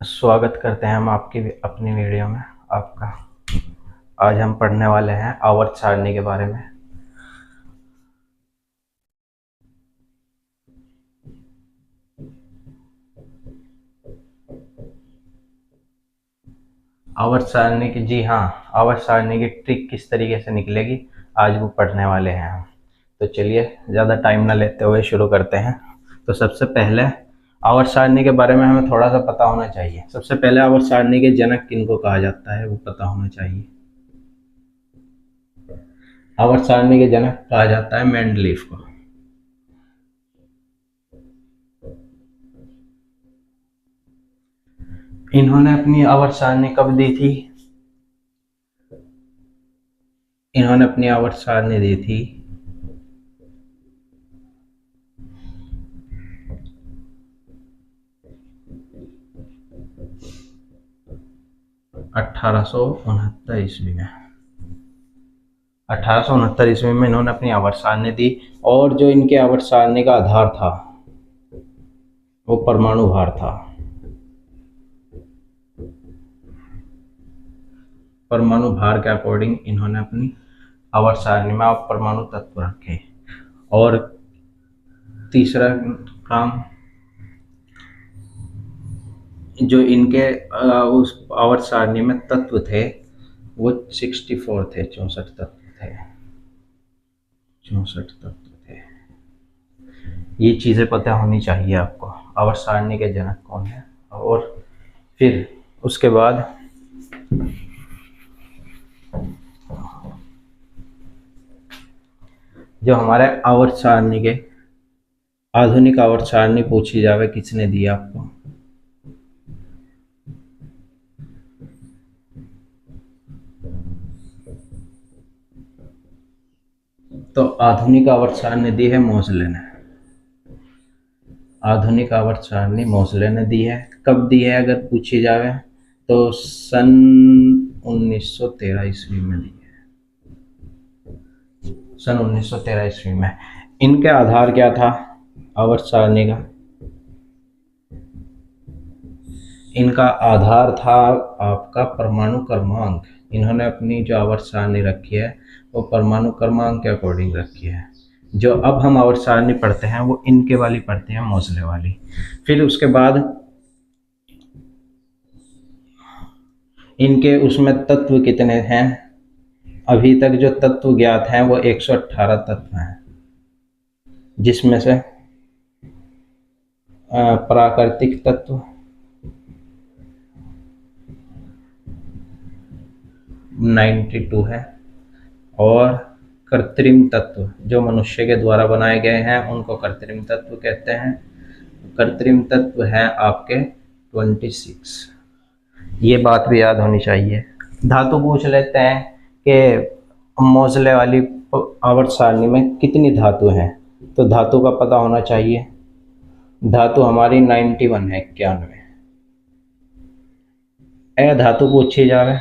स्वागत करते हैं हम आपकी अपनी वीडियो में आपका। आज हम पढ़ने वाले हैं आवर्त सारणी के बारे में। आवर्त सारणी की, जी हाँ, आवर्त सारणी की ट्रिक किस तरीके से निकलेगी आज वो पढ़ने वाले हैं हम। तो चलिए ज़्यादा टाइम ना लेते हुए शुरू करते हैं। तो सबसे पहले आवर्त सारणी के बारे में हमें थोड़ा सा पता होना चाहिए। सबसे पहले आवर्त सारणी के जनक किनको कहा जाता है वो पता होना चाहिए। आवर्त सारणी के जनक कहा जाता है मेंडलीफ को। इन्होंने अपनी आवर्त सारणी कब दी थी? इन्होंने अपनी आवर्त सारणी दी थी 1869 ईस्वी में। 1869 ईस्वी में इन्होंने अपनी आवर्त सारणी दी। और जो इनके आवर्त सारणी का आधार था वो परमाणु भार था। परमाणु भार के अकॉर्डिंग इन्होंने अपनी आवर्त सारणी में परमाणु तत्व रखे। और तीसरा काम, जो इनके उस आवर्त सारणी में तत्व थे वो 64 थे, 64 तत्व थे, 64 तत्व थे। ये चीज़ें पता होनी चाहिए आपको, आवर्त सारणी के जनक कौन है। और फिर उसके बाद जो हमारे आवर्त सारणी के आधुनिक आवर्त सारणी पूछी जावे किसने दी आपको, तो आधुनिक आवर्त सारणी दी है मोज़ले ने। आधुनिक आवर्त सारणी मोज़ले ने दी है। कब दी है अगर पूछी जावे तो सन 1913 ईस्वी में दी है। सन 1913 ईस्वी में। इनके आधार क्या था आवर्त सारणी का? इनका आधार था आपका परमाणु क्रमांक। इन्होंने अपनी जो आवर्त सारणी रखी है वो परमाणु क्रमांक के अकॉर्डिंग रखी है। जो अब हम आवर्त सारणी पढ़ते हैं वो इनके वाली पढ़ते हैं, मोज़ले वाली। फिर उसके बाद इनके उसमें तत्व कितने हैं? अभी तक जो तत्व ज्ञात हैं वो 118 तत्व हैं, जिसमें से प्राकृतिक तत्व 92 है। और कृत्रिम तत्व जो मनुष्य के द्वारा बनाए गए हैं उनको कृत्रिम तत्व कहते हैं। कृत्रिम तत्व हैं आपके 26। ये बात भी याद होनी चाहिए। धातु पूछ लेते हैं कि मोज़ले वाली आवर्त सारणी में कितनी धातु हैं, तो धातु का पता होना चाहिए। धातु हमारी 91 है, 91। धातु पूछी जावे,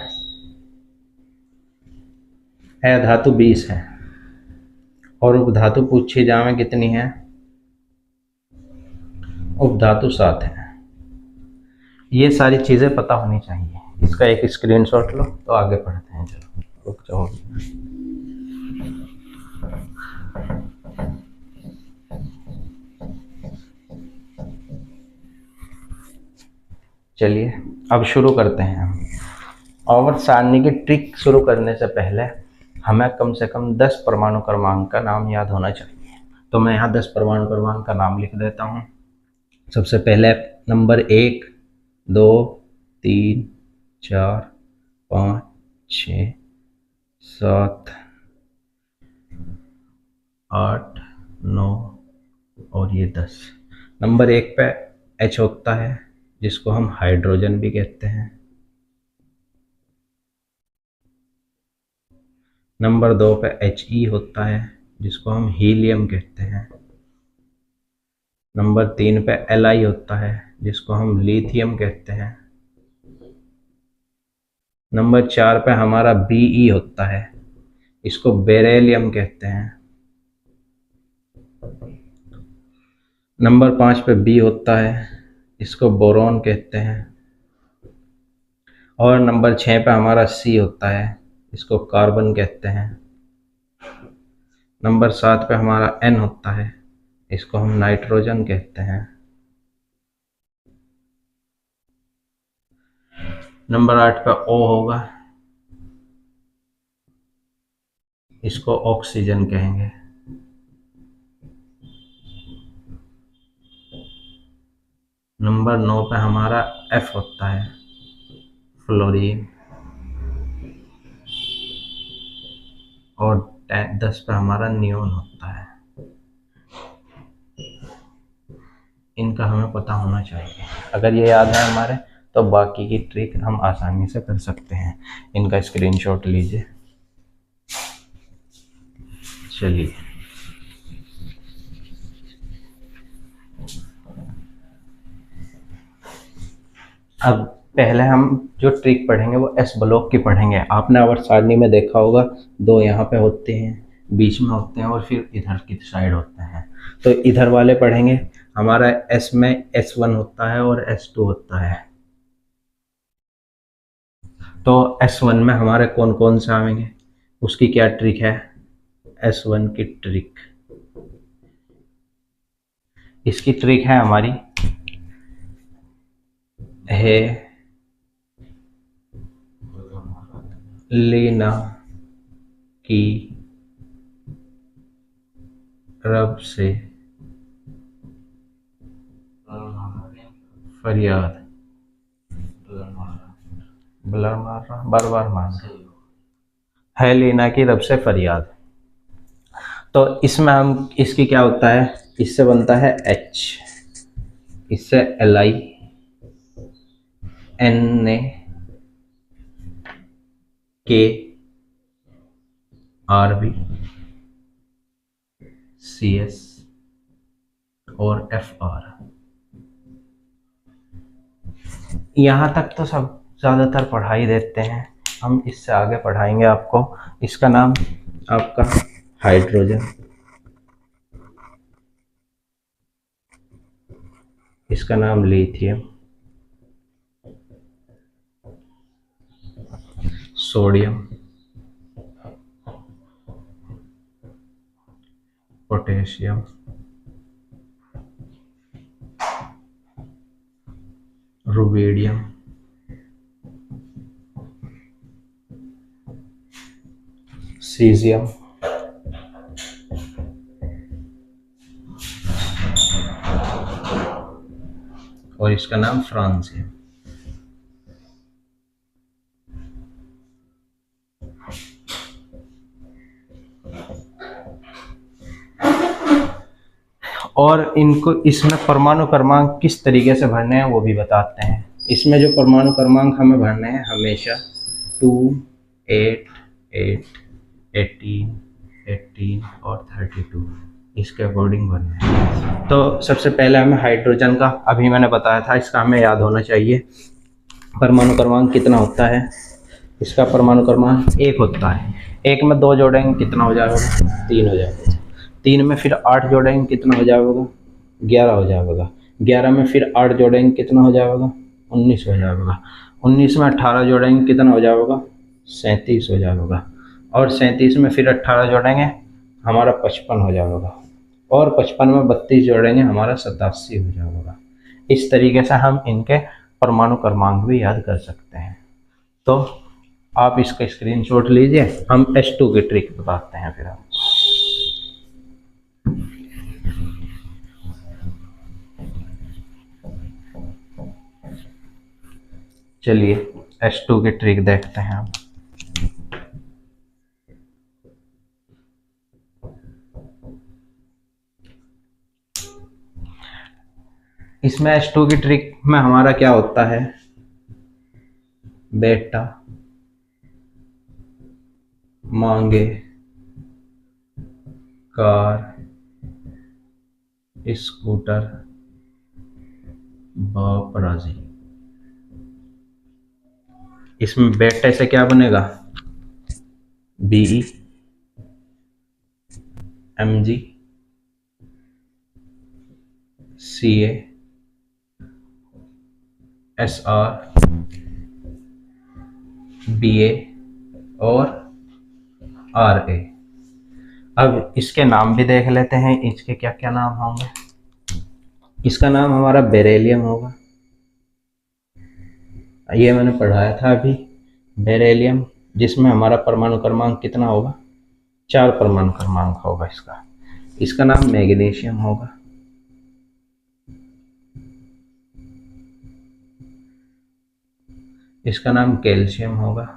धातु 20 है। और उपधातु पूछी जावे कितनी है? उपधातु 7 है। ये सारी चीज़ें पता होनी चाहिए। इसका एक स्क्रीनशॉट लो तो आगे पढ़ते हैं। चलो रुक जाओ। चलिए अब शुरू करते हैं हम। आवर्त सारणी की ट्रिक शुरू करने से पहले हमें कम से कम 10 परमाणु क्रमांक का नाम याद होना चाहिए। तो मैं यहाँ 10 परमाणु क्रमांक का नाम लिख देता हूँ। सबसे पहले नंबर 1, 2, 3, 4, 5, 6, 7, 8, 9 और ये 10। नंबर 1 पे H होता है जिसको हम हाइड्रोजन भी कहते हैं। नंबर 2 पे He होता है जिसको हम हीलियम कहते हैं। नंबर 3 पे Li होता है जिसको हम लिथियम कहते हैं। नंबर 4 पे हमारा Be होता है, इसको बेरेलियम कहते हैं। नंबर 5 पे B होता है, इसको बोरॉन कहते हैं। और नंबर 6 पे हमारा सी होता है, इसको कार्बन कहते हैं। नंबर 7 पे हमारा एन होता है, इसको हम नाइट्रोजन कहते हैं। नंबर 8 पे ओ होगा, इसको ऑक्सीजन कहेंगे। नंबर 9 पे हमारा एफ होता है, फ्लोरीन। और 10 पे हमारा नियोन होता है। इनका हमें पता होना चाहिए। अगर ये याद है हमारे, तो बाकी की ट्रिक हम आसानी से कर सकते हैं। इनका स्क्रीनशॉट लीजिए। चलिए, अब पहले हम जो ट्रिक पढ़ेंगे वो एस ब्लॉक की पढ़ेंगे। आपने आवर्त सारणी में देखा होगा, दो यहाँ पे होते हैं, बीच में होते हैं और फिर इधर की साइड होते हैं। तो इधर वाले पढ़ेंगे। हमारा एस में S1 होता है और S2 होता है। तो S1 में हमारे कौन कौन से आएंगे, उसकी क्या ट्रिक है। S1 की ट्रिक, इसकी ट्रिक है हमारी है लेना की रब से फरियाद। ब्लर मार रहा, बार बार मार रहा है। लेना की रब से फरियाद। तो इसमें हम, इसकी क्या होता है, इससे बनता है H, इससे Li, Na, K, Rb, Cs और Fr। यहाँ तक तो सब ज़्यादातर पढ़ाई देते हैं, हम इससे आगे पढ़ाएंगे आपको। इसका नाम आपका हाइड्रोजन, इसका नाम lithium, sodium, potassium, rubidium, caesium और इसका नाम फ्रांसियम। और इनको, इसमें परमाणु क्रमांक किस तरीके से भरने हैं वो भी बताते हैं। इसमें जो परमाणु क्रमांक हमें भरने हैं हमेशा 2, 8, 8, 18, 18 और 32 इसके अकॉर्डिंग भरने हैं। तो सबसे पहले हमें हाइड्रोजन का, अभी मैंने बताया था, इसका हमें याद होना चाहिए। परमाणु क्रमांक कितना होता है, इसका परमाणु क्रमांक 1 होता है। 1 में 2 जोड़ेंगे कितना हो जाएगा, 3 हो जाएगा। 3 में फिर 8 जोड़ेंगे कितना हो जाएगा, 11 हो जाएगा। 11 में फिर 8 जोड़ेंगे कितना हो जाएगा, 19 हो जाएगा। 19 में 18 जोड़ेंगे कितना हो जाएगा, 37 हो जाएगा। और 37 में फिर 18 जोड़ेंगे हमारा 55 हो जाएगा। और 55 में 32 जोड़ेंगे हमारा 87 हो जाएगा। इस तरीके से हम इनके परमाणु क्रमांक भी याद कर सकते हैं। तो आप इसका स्क्रीनशॉट लीजिए, हम H2 की ट्रिक बताते हैं फिर हम। चलिए H2 की ट्रिक देखते हैं हम। इसमें H2 की ट्रिक में हमारा क्या होता है, बेटा मांगे कार स्कूटर बाप राजी। इसमें बेटे से क्या बनेगा, BE, MG, CA, SR, Ba और Ra। अब इसके नाम भी देख लेते हैं, इसके क्या क्या नाम होंगे। इसका नाम हमारा बेरेलियम होगा, ये मैंने पढ़ाया था अभी, बेरेलियम, जिसमें हमारा परमाणु क्रमांक कितना होगा, 4 परमाणु क्रमांक होगा इसका। इसका नाम मैग्नीशियम होगा, इसका नाम कैल्शियम होगा,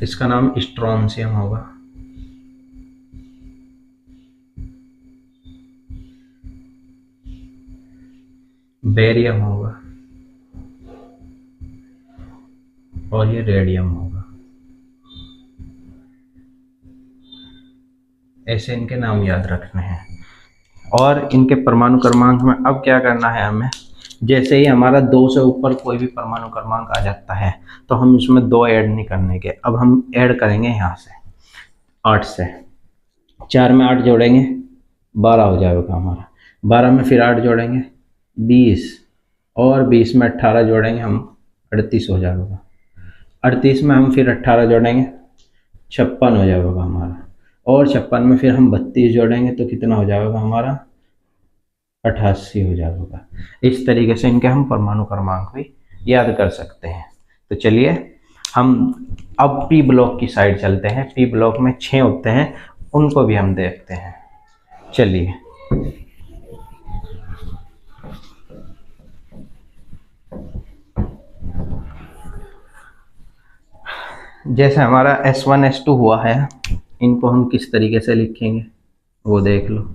इसका नाम स्ट्रोंशियम होगा, बेरियम होगा और ये रेडियम होगा। ऐसे इनके नाम याद रखने हैं। और इनके परमाणु क्रमांक में अब क्या करना है हमें, जैसे ही हमारा 2 से ऊपर कोई भी परमाणु क्रमांक आ जाता है तो हम इसमें 2 ऐड नहीं करने के, अब हम ऐड करेंगे यहाँ से 8 से। 4 में 8 जोड़ेंगे 12 हो जाएगा हमारा, 12 में फिर 8 जोड़ेंगे 20, और 20 में 18 जोड़ेंगे हम 38 हो जाएगा। 38 में हम फिर 18 जोड़ेंगे 56 हो जाएगा हमारा, और 56 में फिर हम 32 जोड़ेंगे तो कितना हो जाएगा हमारा, 88 हो जाएगा। इस तरीके से इनके हम परमाणु क्रमांक भी याद कर सकते हैं। तो चलिए हम अब पी ब्लॉक की साइड चलते हैं। पी ब्लॉक में 6 होते हैं, उनको भी हम देखते हैं। चलिए जैसे हमारा S1 S2 हुआ है, इनको हम किस तरीके से लिखेंगे वो देख लो।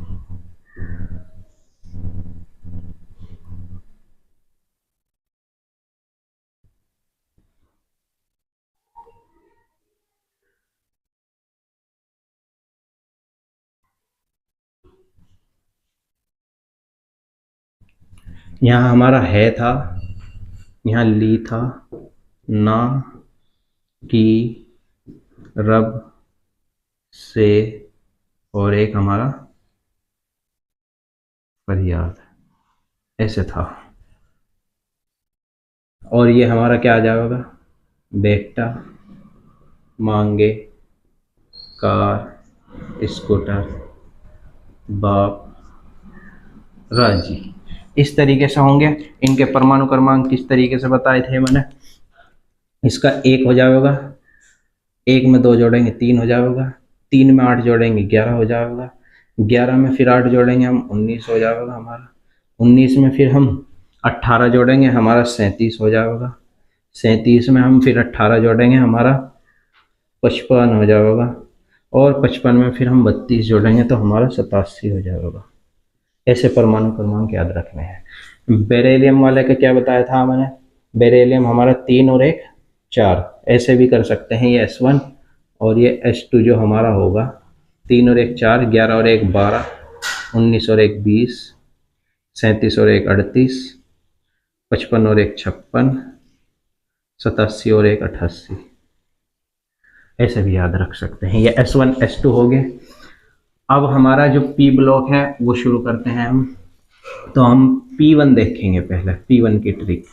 यहाँ हमारा है था, यहाँ ली था, ना, की, रब, से, और एक हमारा फरियाद, ऐसे था। और ये हमारा क्या आ जाएगा, बेटा, मांगे, कार, स्कूटर, बाप, राजी। इस तरीके से होंगे। इनके परमाणु क्रमांक किस तरीके से बताए थे मैंने, इसका 1 हो जाएगा, 1 में 2 जोड़ेंगे 3 हो जाएगा, 3 में 8 जोड़ेंगे 11 हो जाएगा, 11 में फिर 8 जोड़ेंगे हम 19 हो जाएगा हमारा, 19 में फिर हम 18 जोड़ेंगे हमारा 37 हो जाएगा, 37 में हम फिर 18 जोड़ेंगे हमारा 55 हो जाएगा, और 55 में फिर हम 32 जोड़ेंगे तो हमारा 87 हो जाएगा। ऐसे परमाणु क्रमांक याद रखने हैं। बेरिलियम वाले का क्या बताया था मैंने, बेरिलियम हमारा 3 और 1 4, ऐसे भी कर सकते हैं। ये S1 और ये S2 जो हमारा होगा, 3 और 1 4, 11 और 1 12, 19 और 1 20, 37 और 1 38, 55 और 1 56, 87 और 1 88, ऐसे भी याद रख सकते हैं। ये S1 S2 हो गए। अब हमारा जो P ब्लॉक है वो शुरू करते हैं हम। तो हम P1 देखेंगे पहले, P1 की ट्रिक।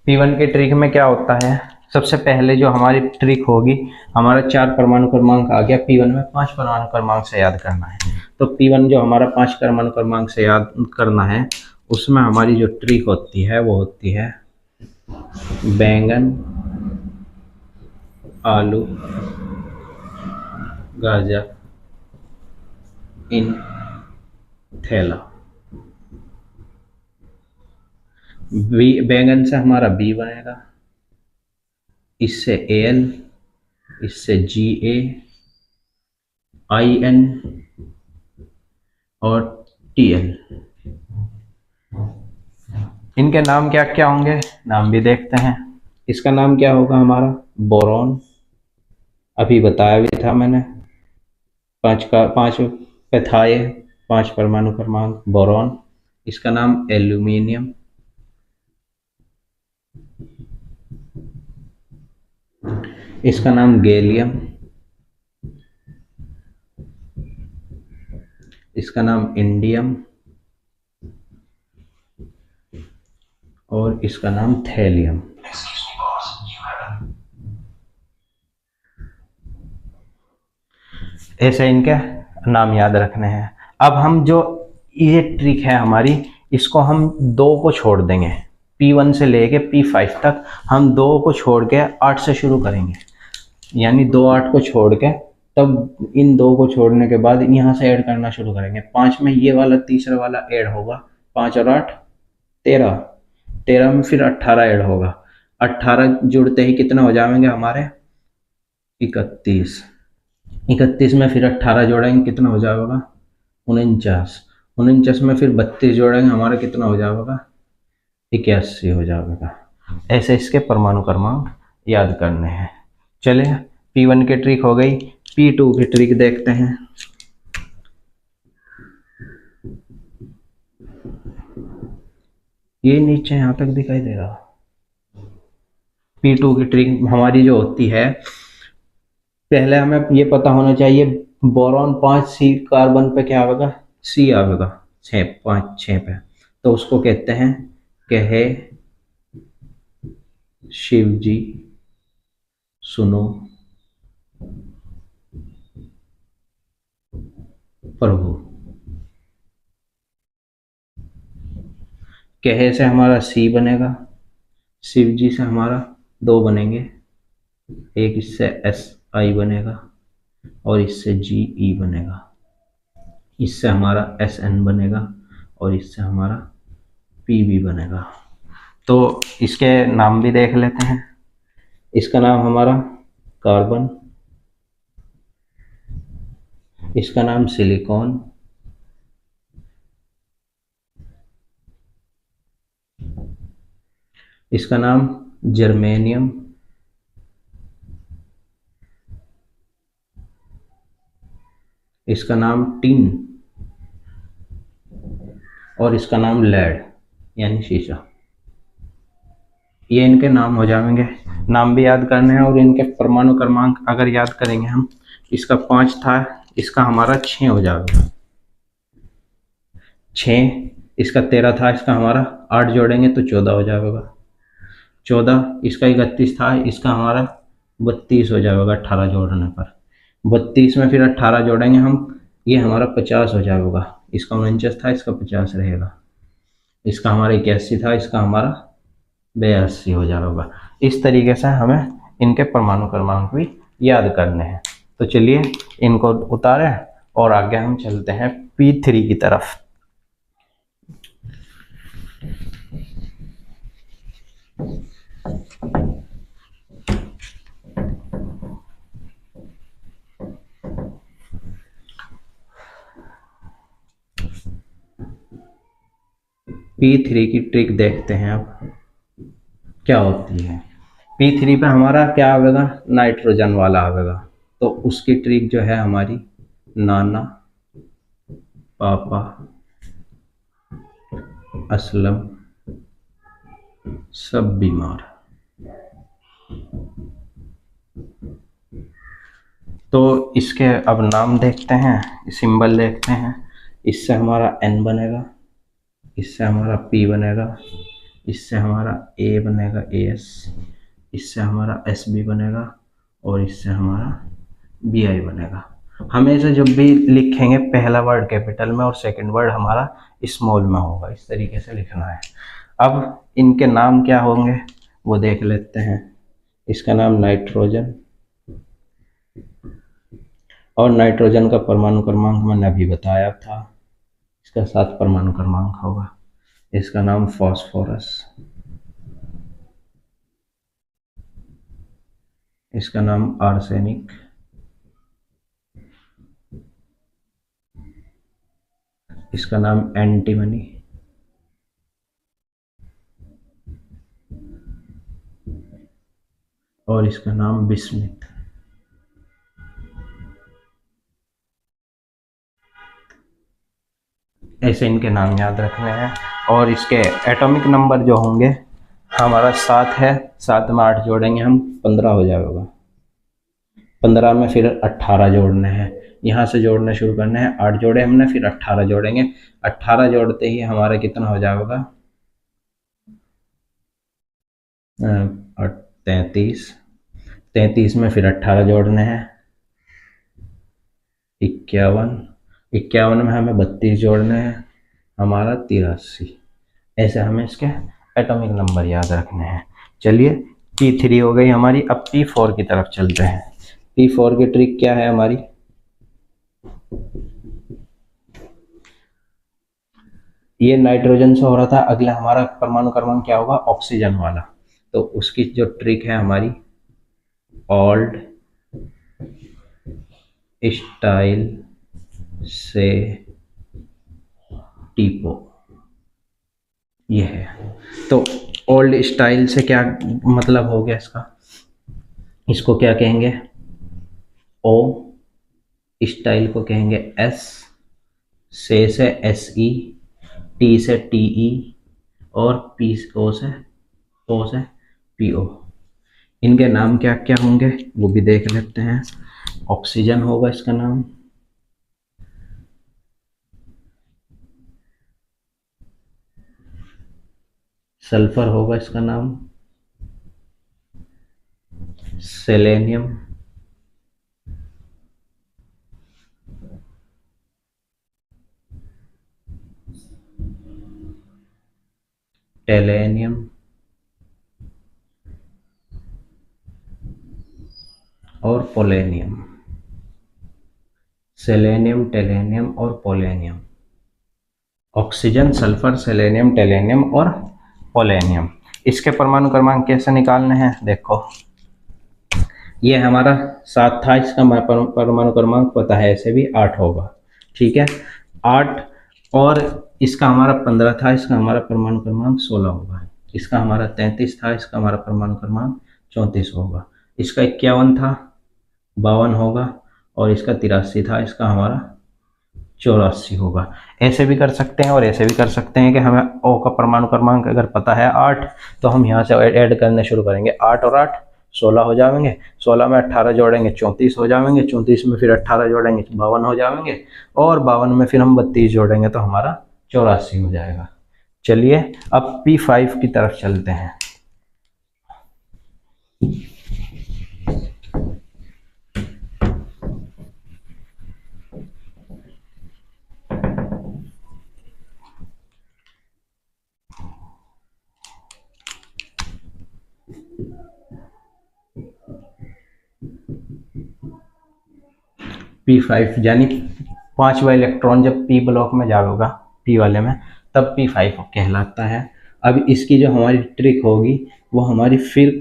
P1 की ट्रिक में क्या होता है, सबसे पहले जो हमारी ट्रिक होगी, हमारा 4 परमाणु क्रमांक आ गया, P1 में 5 परमाणु क्रमांक से याद करना है। तो P1 जो हमारा 5 परमाणु क्रमांक से याद करना है, उसमें हमारी जो ट्रिक होती है वो होती है बैंगन, आलू, गाजर, इन, थैला। बैंगन से हमारा बी बनेगा, इससे Al, इससे Ga, In और Tl। इनके नाम क्या क्या होंगे, नाम भी देखते हैं। इसका नाम क्या होगा हमारा, बोरॉन, अभी बताया भी था मैंने। 5 पे था ये, 5 परमाणु क्रमांक बोरॉन। इसका नाम एल्यूमिनियम, इसका नाम गैलियम, इसका नाम इंडियम, और इसका नाम थैलियम। ऐसे इनके नाम याद रखने हैं। अब हम जो ये ट्रिक है हमारी, इसको हम 2 को छोड़ देंगे, P1 से लेके P5 तक हम 2 को छोड़ के 8 से शुरू करेंगे, यानी 2 8 को छोड़ के, तब इन 2 को छोड़ने के बाद यहाँ से ऐड करना शुरू करेंगे। 5 में ये वाला तीसरा वाला ऐड होगा, 5 और 8 13, 13 में फिर 18 ऐड होगा, 18 जुड़ते ही कितना हो जाएंगे हमारे 31, 31 में फिर 18 जोड़ेंगे कितना हो जाएगा 49, 49 में फिर 32 जोड़ेंगे हमारा कितना हो जाएगा 81 हो जाएगा। ऐसे इसके परमाणु क्रमांक याद करने हैं। चले, P1 की ट्रिक हो गई, P2 की ट्रिक देखते हैं। ये नीचे यहाँ तक दिखाई दे रहा। P2 की ट्रिक हमारी जो होती है, पहले हमें ये पता होना चाहिए बोरॉन 5C कार्बन पे क्या आवेगा, C आवेगा 6 5 6 पे, तो उसको कहते हैं कहे शिव जी सुनो प्रभु। कहे से हमारा C बनेगा, शिव जी से हमारा 2 बनेंगे, एक इससे SI बनेगा और इससे GE बनेगा, इससे हमारा SN बनेगा और इससे हमारा PB बनेगा। तो इसके नाम भी देख लेते हैं। इसका नाम हमारा कार्बन, इसका नाम सिलिकॉन, इसका नाम जर्मेनियम, इसका नाम टिन और इसका नाम लेड यानी शीशा। ये इनके नाम हो जाएंगे, नाम भी याद करने हैं और इनके परमाणु क्रमांक अगर याद करेंगे हम, इसका 5 था, इसका हमारा 6 हो जाएगा 6, इसका 13 था, इसका हमारा 8 जोड़ेंगे तो 14 हो जाएगा 14, इसका 31 था, इसका हमारा 32 हो जाएगा 18 जोड़ने पर, 32 में फिर 18 जोड़ेंगे हम, ये हमारा 50 हो जाएगा, इसका 49 था, इसका 50 रहेगा, इसका हमारा 81 था, इसका हमारा 82 हो जाएगा। इस तरीके से हमें इनके परमाणु क्रमांक भी याद करने हैं। तो चलिए इनको उतारें और आगे हम चलते हैं P3 की तरफ। P3 की ट्रिक देखते हैं अब क्या होती है। P3 पे हमारा क्या आवेगा, नाइट्रोजन वाला आवेगा, तो उसकी ट्रिक जो है हमारी नाना पापा असलम सब बीमार। तो इसके अब नाम देखते हैं, सिंबल देखते हैं। इससे हमारा N बनेगा, इससे हमारा P बनेगा, इससे हमारा A बनेगा AS, इससे हमारा SB बनेगा और इससे हमारा BI बनेगा। हमेशा जब भी लिखेंगे पहला वर्ड कैपिटल में और सेकंड वर्ड हमारा स्मॉल में होगा, इस तरीके से लिखना है। अब इनके नाम क्या होंगे वो देख लेते हैं। इसका नाम नाइट्रोजन, और नाइट्रोजन का परमाणु क्रमांक मैंने अभी बताया था, इसका 7 परमाणु क्रमांक होगा। इसका नाम फास्फोरस, इसका नाम आर्सेनिक, इसका नाम एंटीमनी, और इसका नाम बिस्मिथ। ऐसे इनके नाम याद रखने हैं। और इसके एटॉमिक नंबर जो होंगे, हमारा 7 है, 7 में 8 जोड़ेंगे हम 15 हो जाएगा, 15 में फिर 18 जोड़ने हैं, यहाँ से जोड़ने शुरू करने हैं। 8 जोड़े हमने, फिर 18 जोड़ेंगे, 18 जोड़ते ही हमारा कितना हो जाएगा 33, 33 में फिर 18 जोड़ने हैं, 51, 51 में हमें 32 जोड़ने हैं, हमारा 83। ऐसे हमें इसके एटॉमिक नंबर याद रखने हैं। चलिए P3 हो गई हमारी। अब P4 की तरफ चलते हैं। P4 की ट्रिक क्या है हमारी, ये नाइट्रोजन से हो रहा था, अगला हमारा परमाणु क्रमांक क्या होगा, ऑक्सीजन वाला। तो उसकी जो ट्रिक है हमारी, ओल्ड स्टाइल से टीपो, ये है। तो ओल्ड स्टाइल से क्या मतलब हो गया इसका, इसको क्या कहेंगे, ओ, स्टाइल को कहेंगे एस, से एस ई, टी से टी ई, और पी ओ से पी ओ। इनके नाम क्या क्या होंगे वो भी देख लेते हैं। ऑक्सीजन होगा इसका नाम, सल्फर होगा इसका नाम, सेलेनियम, टेलेनियम, और पोलेनियम। सेलेनियम, टेलेनियम और पोलेनियम। ऑक्सीजन, सल्फर, सेलेनियम, टेलेनियम और पोलेनियम। इसके परमाणु क्रमांक कैसे निकालने हैं, देखो ये हमारा 7 था, इसका परमाणु क्रमांक पता है, ऐसे भी 8 होगा, ठीक है 8। और इसका हमारा 15 था, इसका हमारा परमाणु क्रमांक 16 होगा। इसका हमारा 33 था, इसका हमारा परमाणु क्रमांक 34 होगा। इसका 51 था, 52 होगा। और इसका 83 था, इसका हमारा 84 होगा। ऐसे भी कर सकते हैं और ऐसे भी कर सकते हैं कि हमें O का परमाणु क्रमांक अगर पता है 8, तो हम यहाँ से ऐड करने शुरू करेंगे। 8 और 8 16 हो जाएंगे, 16 में 18 जोड़ेंगे 34 हो जाएंगे, 34 में फिर 18 जोड़ेंगे 52 हो जाएंगे, और 52 में फिर हम 32 जोड़ेंगे तो हमारा 84 हो जाएगा। चलिए अब P5 की तरफ चलते हैं। P5 यानी 5वां इलेक्ट्रॉन जब P ब्लॉक में जाएगा, P वाले में, तब P5 कहलाता है। अब इसकी जो हमारी ट्रिक होगी वो हमारी फिर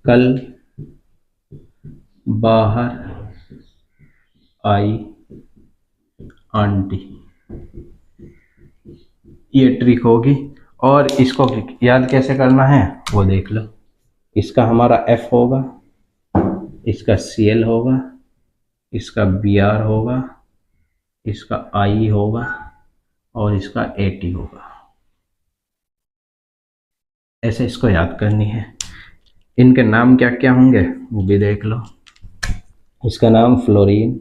कल बाहर आई आंटी, ये ट्रिक होगी। और इसको याद कैसे करना है वो देख लो। इसका हमारा F होगा, इसका Cl होगा, इसका Br होगा, इसका I होगा, और इसका AT होगा। ऐसे इसको याद करनी है। इनके नाम क्या क्या होंगे वो भी देख लो। इसका नाम फ्लोरीन,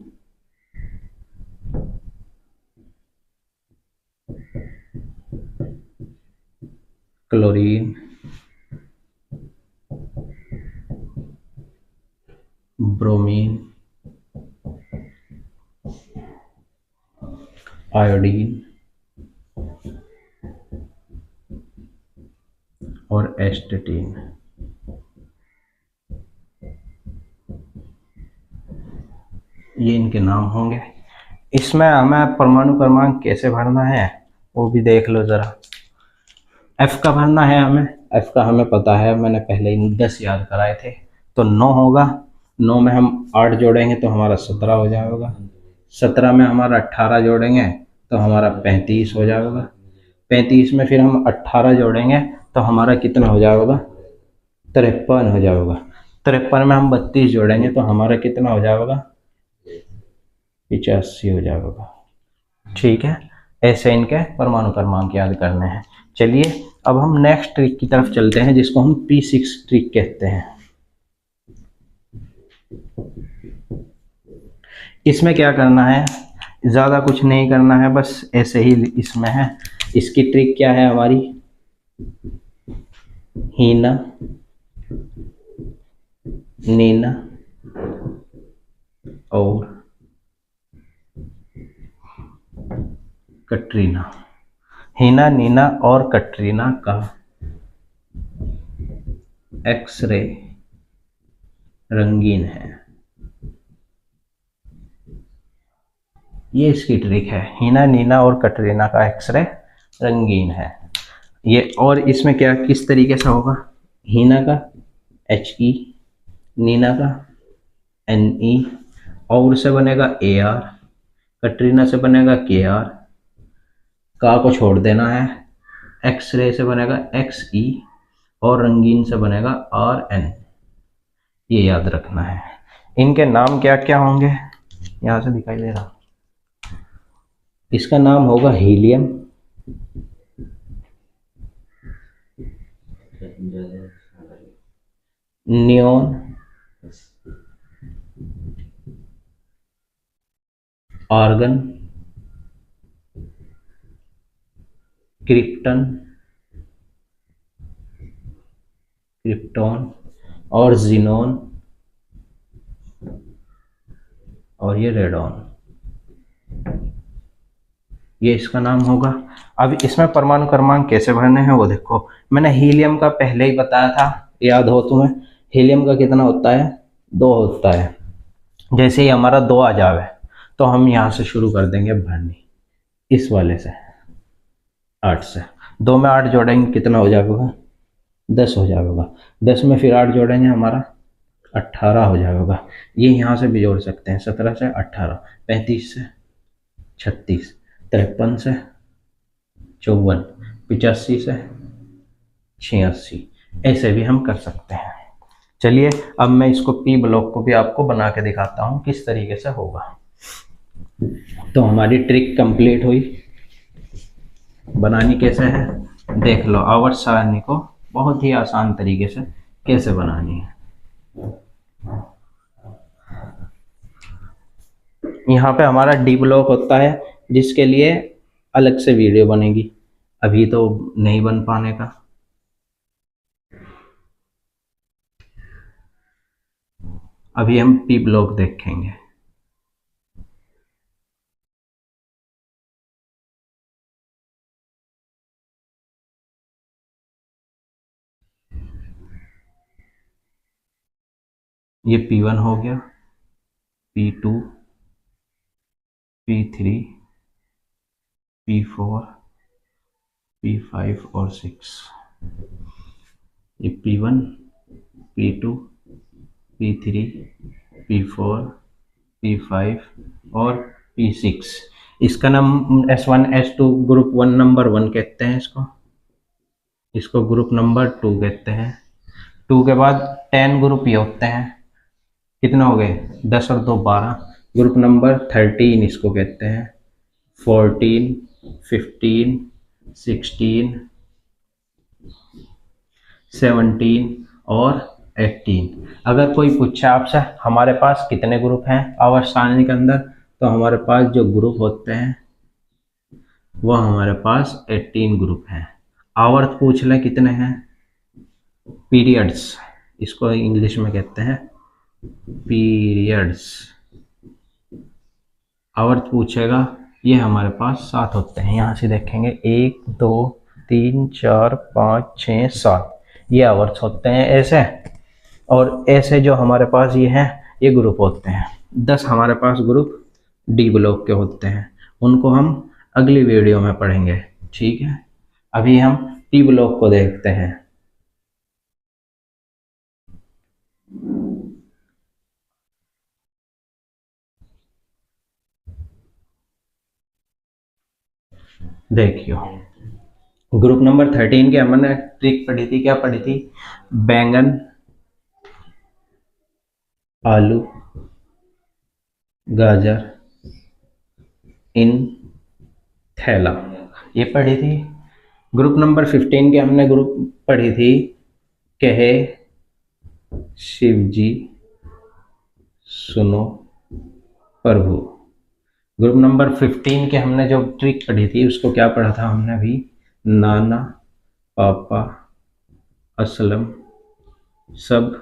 क्लोरीन, ब्रोमीन, आयोडीन और एस्टेटीन। ये इनके नाम होंगे। इसमें हमें परमाणु क्रमांक कैसे भरना है वो भी देख लो ज़रा। F का भरना है हमें, F का हमें पता है, मैंने पहले ही 10 याद कराए थे। तो 9 होगा, 9 में हम 8 जोड़ेंगे तो हमारा 17 हो जाएगा। 17 में हमारा 18 जोड़ेंगे तो हमारा 35 हो जाएगा। 35 में फिर हम 18 जोड़ेंगे तो हमारा कितना हो जाएगा, 53 हो जाएगा। 53 में हम 32 जोड़ेंगे तो हमारा कितना हो जाएगा, 85 हो जाएगा। ठीक है, ऐसे इनके परमाणु क्रमांक याद करने हैं। चलिए अब हम नेक्स्ट ट्रिक की तरफ चलते हैं जिसको हम P6 ट्रिक कहते हैं। इसमें क्या करना है, ज़्यादा कुछ नहीं करना है, बस ऐसे ही इसमें है। इसकी ट्रिक क्या है हमारी, हीना, नीना और कटरीना। हीना, नीना और कटरीना का एक्सरे रंगीन है। ये इसकी ट्रिक है, हीना, नीना और कटरीना का एक्सरे रंगीन है। ये और इसमें क्या किस तरीके से होगा, हीना का HE, नीना का NE, और से बनेगा AR, कटरीना से बनेगा KR, का को छोड़ देना है, एक्सरे से बनेगा XE और रंगीन से बनेगा RN। ये याद रखना है। इनके नाम क्या क्या होंगे, यहां से दिखाई दे रहा, इसका नाम होगा helium, neon, argon, krypton, krypton और जीनोन और ये रेडॉन। ये इसका नाम होगा। अब इसमें परमाणु क्रमांक कैसे भरने हैं वो देखो, मैंने हीलियम का पहले ही बताया था, याद हो तुम्हें, हीलियम का कितना होता है, 2 होता है। जैसे ही हमारा 2 आ जावे तो हम यहाँ से शुरू कर देंगे भरनी, इस वाले से 8 से, 2 में 8 जोड़ेंगे कितना हो जाएगा, 10 हो जाएगा। 10 में फिर 8 जोड़ेंगे हमारा 18 हो जाएगा। ये यहाँ से भी जोड़ सकते हैं, 17 से 18, 35 से 36, 53 से 54, 85 से 86, ऐसे भी हम कर सकते हैं। चलिए अब मैं इसको P ब्लॉक को भी आपको बना के दिखाता हूँ किस तरीके से होगा। तो हमारी ट्रिक कंप्लीट हुई। बनानी कैसे है देख लो, आवर्त सारणी को बहुत ही आसान तरीके से कैसे बनानी है। यहाँ पे हमारा D ब्लॉक होता है जिसके लिए अलग से वीडियो बनेगी, अभी तो नहीं बन पाने का। अभी हम P ब्लॉक देखेंगे। ये P1 हो गया, P2, P3, P4, P5 और 6। ये P1, P2, P3, P4, P5 और P6। इसका नाम S1 S2 ग्रुप 1 नंबर 1 कहते हैं इसको, इसको ग्रुप नंबर 2 कहते हैं। 2 के बाद 10 ग्रुप ये होते हैं, कितने हो गए 10 और 2 12। ग्रुप नंबर 13 इसको कहते हैं, 14, 15, 16, 17 और 18। अगर कोई पूछे आपसे हमारे पास कितने ग्रुप हैं आवर्त सारणी के अंदर, तो हमारे पास जो ग्रुप होते हैं वो हमारे पास 18 ग्रुप हैं। आवर्त पूछ ले कितने हैं, पीरियड्स इसको इंग्लिश में कहते हैं पीरियड्स। आवर्त पूछेगा, ये हमारे पास 7 होते हैं। यहाँ से देखेंगे 1 2 3 4 5 6 7, ये आवर्त होते हैं ऐसे। और ऐसे जो हमारे पास ये हैं ये ग्रुप होते हैं। 10 हमारे पास ग्रुप D ब्लॉक के होते हैं, उनको हम अगली वीडियो में पढ़ेंगे, ठीक है। अभी हम P ब्लॉक को देखते हैं। देखियो ग्रुप नंबर 13 के हमने ट्रिक पढ़ी थी, क्या पढ़ी थी, बैंगन, आलू, गाजर इन थैला, ये पढ़ी थी। ग्रुप नंबर 15 के हमने ग्रुप पढ़ी थी, कहे शिव जी सुनो प्रभु। ग्रुप नंबर 15 के हमने जो ट्रिक पढ़ी थी उसको क्या पढ़ा था हमने अभी, नाना पापा असलम, सब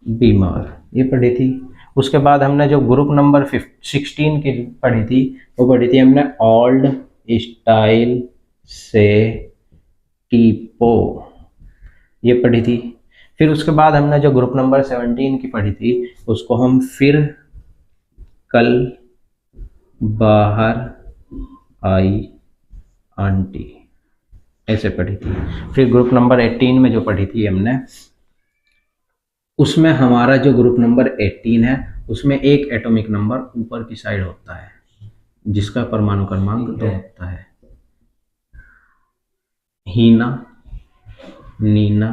बीमार, ये पढ़ी थी। उसके बाद हमने जो ग्रुप नंबर 16 की पढ़ी थी, वो पढ़ी थी हमने ओल्ड स्टाइल से टीपो, ये पढ़ी थी। फिर उसके बाद हमने जो ग्रुप नंबर 17 की पढ़ी थी, उसको हम फिर कल बाहर आई आंटी, ऐसे पढ़ी थी। फिर ग्रुप नंबर 18 में जो पढ़ी थी हमने, उसमें हमारा जो ग्रुप नंबर 18 है, उसमें एक एटॉमिक नंबर ऊपर की साइड होता है जिसका परमाणु क्रमांक 2 होता है। हीना, नीना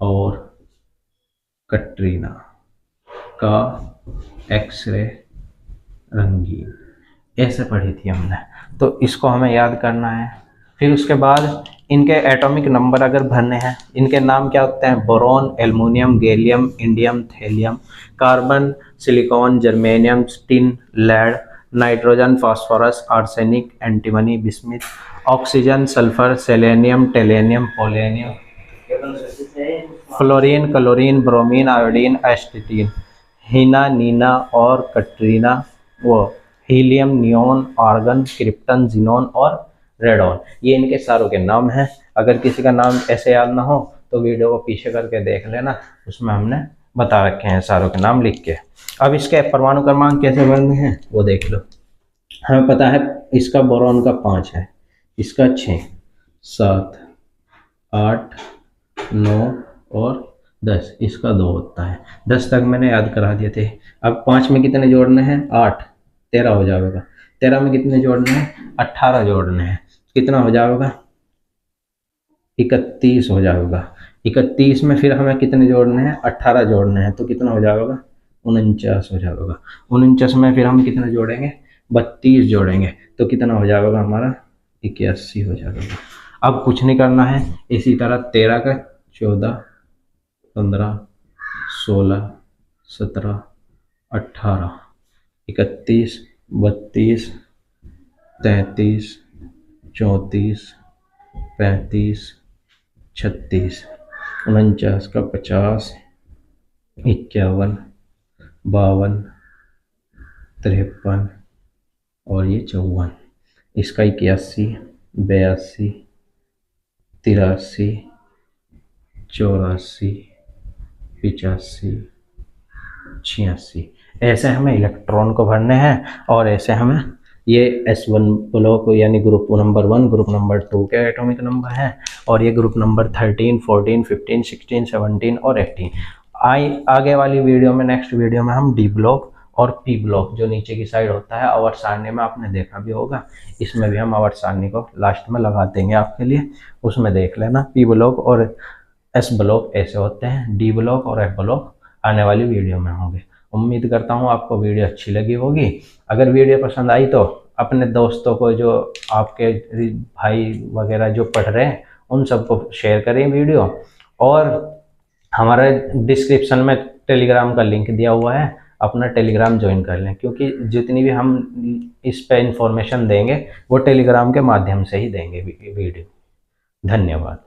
और कटरीना का एक्सरे रंगीन, ऐसे पढ़ी थी हमने। तो इसको हमें याद करना है। फिर उसके बाद इनके एटॉमिक नंबर अगर भरने हैं, इनके नाम क्या होते हैं? Boron, aluminium, gallium, indium, thallium, carbon, silicon, germanium, tin, lead, nitrogen, phosphorus, arsenic, antimony, bismuth, oxygen, sulphur, selenium, tellurium, polonium, fluorine, chlorine, bromine, iodine, astatine, Heena, Neena और कटरीना, वो helium, neon, argon, krypton, xenon और रेडॉन, ये इनके सारों के नाम हैं। अगर किसी का नाम ऐसे याद ना हो तो वीडियो को पीछे करके देख लेना, उसमें हमने बता रखे हैं सारों के नाम लिख के। अब इसके परमाणु क्रमांक कैसे बनने हैं वो देख लो। हमें पता है इसका बोरॉन का 5 है, इसका 6, 7, 8, 9 और 10, इसका 2 होता है। 10 तक मैंने याद करा दिए थे। अब 5 में कितने जोड़ने हैं? 8, 13 हो जाएगा। 13 में कितने जोड़ने हैं? 18 जोड़ने हैं, कितना हो जाएगा? 31 हो जाएगा। 31 में फिर हमें कितने जोड़ने हैं? 18 जोड़ने हैं, तो कितना हो जाएगा? 49 हो जाएगा। 49 में फिर हम कितने जोड़ेंगे? 32 जोड़ेंगे, तो कितना हो जाएगा हमारा? 81 हो जाएगा। अब कुछ नहीं करना है, इसी तरह 13 का 14, 15, 16, 17, 18, 31, 32, 33, 34, 35, 36, 49 का 50, 51, 52, 53 और ये 54, इसका 81, 82, 83, 84, 85, 86, ऐसे हमें इलेक्ट्रॉन को भरने हैं। और ऐसे हमें ये S1 ब्लॉक यानी ग्रुप नंबर 1, ग्रुप नंबर 2 के एटॉमिक नंबर हैं, और ये ग्रुप नंबर 13, 14, 15, 16, 17 और 18। आगे वाली वीडियो में, नेक्स्ट वीडियो में हम डी ब्लॉक और पी ब्लॉक जो नीचे की साइड होता है आवर्त सारणी में, आपने देखा भी होगा, इसमें भी हम आवर्त सारणी को लास्ट में लगा देंगे आपके लिए, उसमें देख लेना। पी ब्लॉक और एस ब्लॉक ऐसे होते हैं, डी ब्लॉक और एफ ब्लॉक आने वाली वीडियो में होंगे। उम्मीद करता हूँ आपको वीडियो अच्छी लगी होगी। अगर वीडियो पसंद आई तो अपने दोस्तों को, जो आपके भाई वगैरह जो पढ़ रहे हैं, उन सबको शेयर करें वीडियो। और हमारे डिस्क्रिप्शन में टेलीग्राम का लिंक दिया हुआ है, अपना टेलीग्राम ज्वाइन कर लें, क्योंकि जितनी भी हम इस पे इंफॉर्मेशन देंगे वो टेलीग्राम के माध्यम से ही देंगे वीडियो। धन्यवाद।